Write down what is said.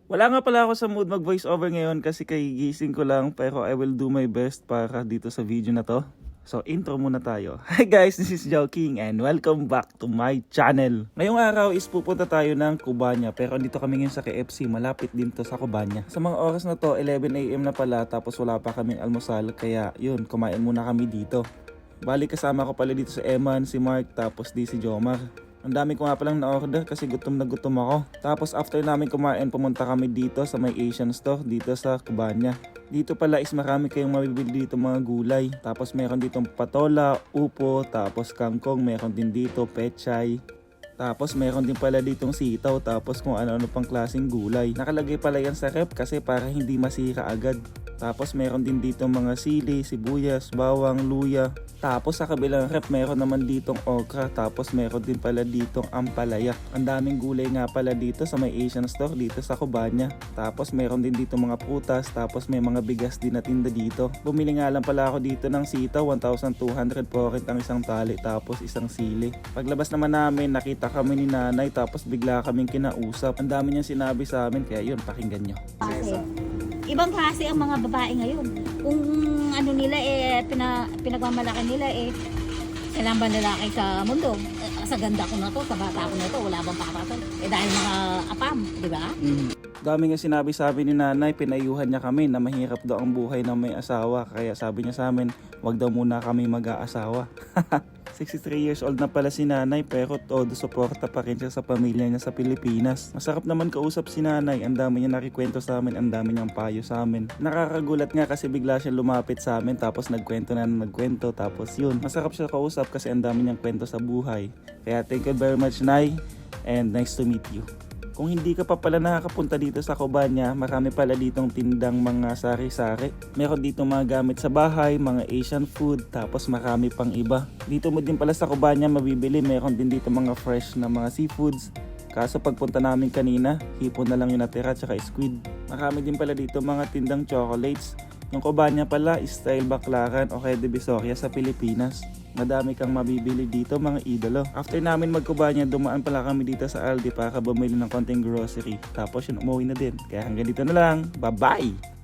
Wala nga pala ako sa mood mag voice over ngayon kasi kagigising ko lang, pero I will do my best para dito sa video na to. So intro muna tayo. Hi guys, this is Joe King and welcome back to my channel. Ngayong araw is pupunta tayo ng Cubania, pero andito kami ngayon sa KFC, malapit din to sa Cubania. Sa mga oras na to, 11 AM na pala, tapos wala pa kaming almusal, kaya yun, kumain muna kami dito. Bali kasama ko pala dito si Eman, si Mark, tapos di si Jomar. Ang dami ko nga palang na-order kasi gutom na gutom ako. Tapos after namin kumain, pumunta kami dito sa may Asian store dito sa Cubania. Dito pala is marami kayong mabibili dito mga gulay. Tapos meron ditong patola, upo, tapos kangkong, meron din dito pechay. Tapos meron din pala ditong sitaw, tapos kung ano-ano pang klaseng gulay. Nakalagay pala yan sa rep kasi para hindi masira agad. Tapos meron din dito mga sili, sibuyas, bawang, luya. Tapos sa kabilang rep meron naman ditong okra. Tapos meron din pala ditong ampalaya. Ang daming gulay nga pala dito sa may Asian store dito sa Cubania. Tapos meron din dito mga prutas. Tapos may mga bigas din na tinda dito. Bumili nga lang pala ako dito ng sitaw, 1,200 po rin ang isang tali. Tapos isang sili. Paglabas naman namin, nakita kami ni nanay. Tapos bigla kaming kinausap. Ang dami niyang sinabi sa amin, kaya yun, pakinggan nyo. Ibang klase ang mga babae ngayon. Kung ano nila pinagmamalaki nila sila ang lalaki sa mundo. Sa ganda ko na to, sa bata ko na to, wala bang pakapatan. Dahil mga apam, di ba? Dami nga sinabi sa amin ni nanay, pinayuhan niya kami na mahirap daw ang buhay ng may asawa. Kaya sabi niya sa amin, wag daw muna kami mag-aasawa. 63 years old na pala si nanay, pero todo suporta pa rin siya sa pamilya niya sa Pilipinas. Masarap naman kausap si nanay, ang dami niya nakikwento sa amin, ang dami niyang payo sa amin. Nakakagulat nga kasi bigla siya lumapit sa amin, tapos nagkwento, tapos yun. Masarap siya kausap kasi ang dami niyang kwento sa buhay. Kaya thank you very much, Nay, and nice to meet you. Kung hindi ka pa pala nakakapunta dito sa Cubania, marami pala ditong tindang mga sari-sari. Meron ditong mga gamit sa bahay, mga Asian food, tapos marami pang iba. Dito mo din pala sa Cubania mabibili, meron din dito mga fresh na mga seafoods. Kaso pagpunta namin kanina, hipon na lang yung natira tsaka squid. Marami din pala dito mga tindang chocolates. Yung Cubania pala is style Baclaran o kaya Divisoria sa Pilipinas. Madami kang mabibili dito mga idolo. After namin mag-Cubania, dumaan pala kami dito sa Aldi para bumili ng konting grocery. Tapos yun, umuwi na din. Kaya hanggang dito na lang. Bye-bye!